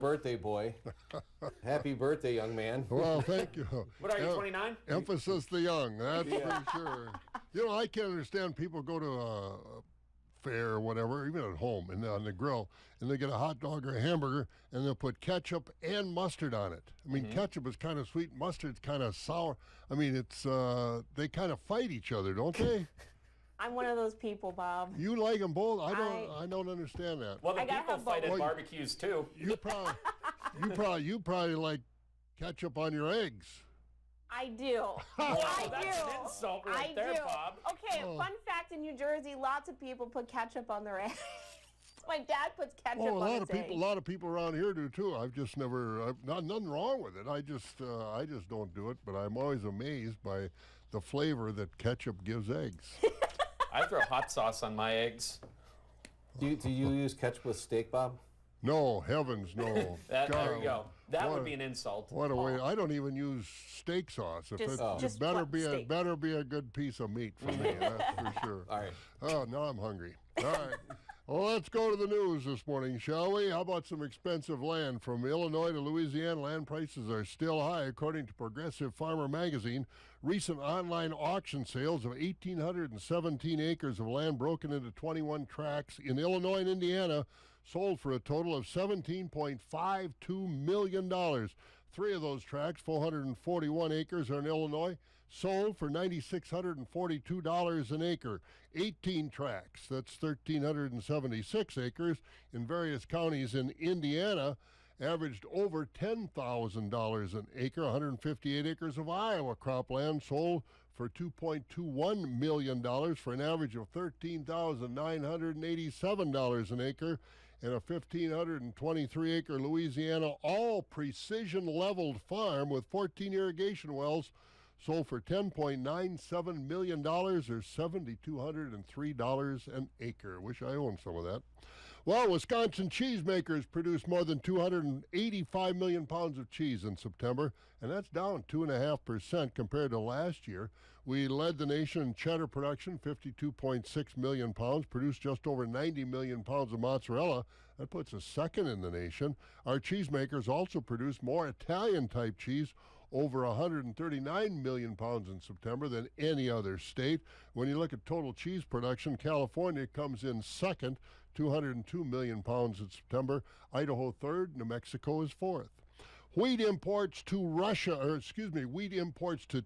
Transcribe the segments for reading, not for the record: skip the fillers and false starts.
Birthday, boy. Happy birthday, young man. Well, thank you. What are you, 29? Emphasis the young, that's for sure. You know, I can't understand people go to a fair or whatever, even at home and on the grill, and they get a hot dog or a hamburger, and they'll put ketchup and mustard on it. I mean, ketchup is kind of sweet, mustard's kind of sour. I mean, it's they kind of fight each other, don't they? I'm one of those people, Bob. You like them both? I don't understand that. Well, the people fight at barbecues too. You probably like ketchup on your eggs. I do. Wow, that's an insult right there, Bob. Okay, fun fact, in New Jersey, lots of people put ketchup on their eggs. My dad puts ketchup on his eggs. A lot of people around here do too. I've just never, nothing wrong with it. I just don't do it. But I'm always amazed by the flavor that ketchup gives eggs. I throw hot sauce on my eggs. Do you use ketchup with steak, Bob? No, heavens, no. There you go. That would be an insult. What a way! I don't even use steak sauce. It better be a good piece of meat for me. That's for sure. All right. Oh, now I'm hungry. All right. Well, let's go to the news this morning, shall we? How about some expensive land? From Illinois to Louisiana, land prices are still high, according to Progressive Farmer magazine. Recent online auction sales of 1,817 acres of land broken into 21 tracts in Illinois and Indiana sold for a total of $17.52 million. 3 of those tracts, 441 acres, are in Illinois, sold for $9,642 an acre. 18 tracts, that's 1,376 acres, in various counties in Indiana, averaged over $10,000 an acre. 158 acres of Iowa cropland sold for $2.21 million for an average of $13,987 an acre. And a 1,523-acre Louisiana all-precision leveled farm with 14 irrigation wells sold for $10.97 million or $7,203 an acre. Wish I owned some of that. Well, Wisconsin cheesemakers produced more than 285 million pounds of cheese in September, and that's down 2.5% compared to last year. We led the nation in cheddar production, 52.6 million pounds, produced just over 90 million pounds of mozzarella. That puts us second in the nation. Our cheesemakers also produced more Italian-type cheese, over 139 million pounds in September than any other state. When you look at total cheese production, California comes in second, 202 million pounds in September. Idaho third, New Mexico is fourth. Wheat imports to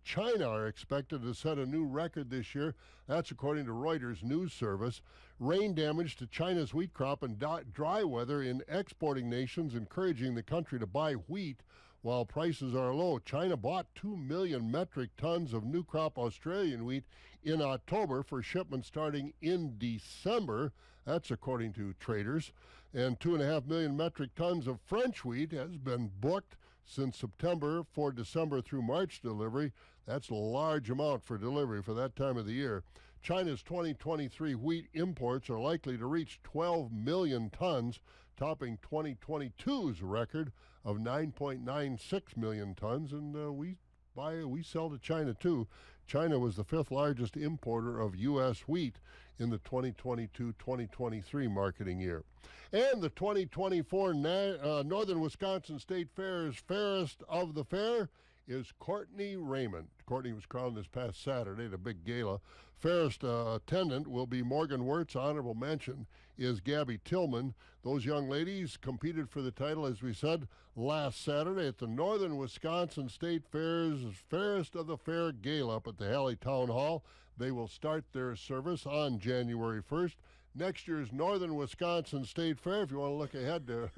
China are expected to set a new record this year. That's according to Reuters news service. Rain damage to China's wheat crop and dry weather in exporting nations encouraging the country to buy wheat while prices are low. China bought 2 million metric tons of new crop Australian wheat in October for shipment starting in December. That's according to traders. And 2.5 million metric tons of French wheat has been booked since September for December through March delivery. That's a large amount for delivery for that time of the year. China's 2023 wheat imports are likely to reach 12 million tons, topping 2022's record of 9.96 million tons. And we sell to China too. China was the 5th largest importer of U.S. wheat in the 2022-2023 marketing year. And the 2024 Northern Wisconsin State Fair's fairest of the fair is Courtney Raymond. Courtney was crowned this past Saturday at a big gala. Fairest attendant will be Morgan Wirtz. Honorable mention is Gabby Tillman. Those young ladies competed for the title, as we said, last Saturday at the Northern Wisconsin State Fair's Fairest of the Fair Gala up at the Halley Town Hall. They will start their service on January 1st. Next year's Northern Wisconsin State Fair, if you want to look ahead to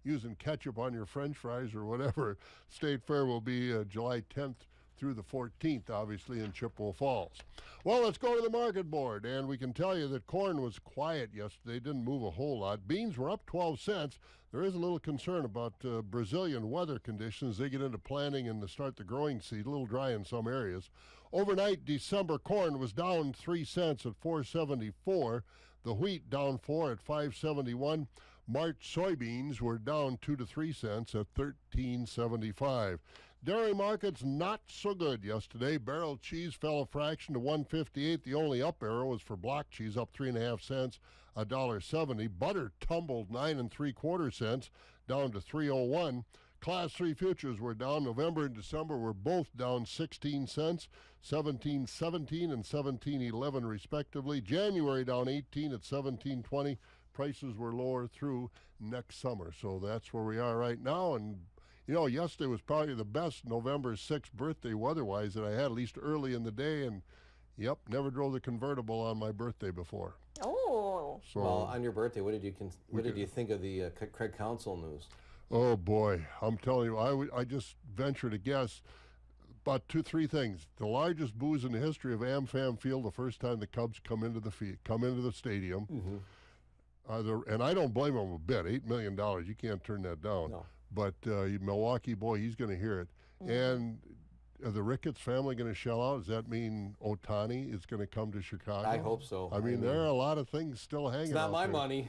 using ketchup on your French fries or whatever, State Fair will be July 10th through the 14th, obviously, in Chippewa Falls. Well, let's go to the market board, and we can tell you that corn was quiet yesterday, didn't move a whole lot. Beans were up 12 cents. There is a little concern about Brazilian weather conditions. They get into planting and start the growing season, a little dry in some areas. Overnight, December corn was down 3 cents at $4.74. The wheat down 4 at $5.71. March soybeans were down 2 to 3 cents at $13.75. Dairy markets not so good yesterday. Barrel cheese fell a fraction to $1.58. The only up arrow was for block cheese, up 3.5 cents, $1.70. Butter tumbled 9 3/4 cents, down to 301. Class 3 futures were down. November and December were both down 16 cents, 17.17 and 17.11 respectively. January down 18 at 17.20. Prices were lower through next summer. So that's where we are right now. And yesterday was probably the best November 6th birthday weather-wise that I had, at least early in the day. And, yep, never drove the convertible on my birthday before. Oh. So, well, on your birthday, what did you think of the Craig Council news? Oh, boy. I'm telling you, I just venture to guess about 2-3 things. The largest booze in the history of AmFam Field the first time the Cubs come into the stadium. Mm-hmm. And I don't blame them a bit. $8 million, you can't turn that down. No. But Milwaukee, boy, he's going to hear it. Mm-hmm. And are the Ricketts family going to shell out? Does that mean Ohtani is going to come to Chicago? I hope so. I mean, there are a lot of things still hanging It's not out my there. money.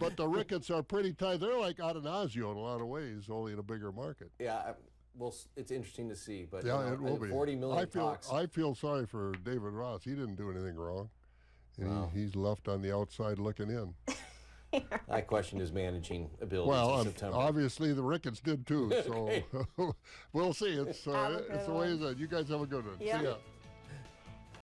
But the Ricketts are pretty tight. They're like Atanasio in a lot of ways, only in a bigger market. Yeah, well, it's interesting to see. But Yeah, it will be. 40 million talks. I feel sorry for David Ross. He didn't do anything wrong. And Wow. he's left on the outside looking in. I question his managing abilities Well, in September. obviously the Ricketts did too. So we'll see. It's the way it is. You guys have a good one. Yeah. See ya.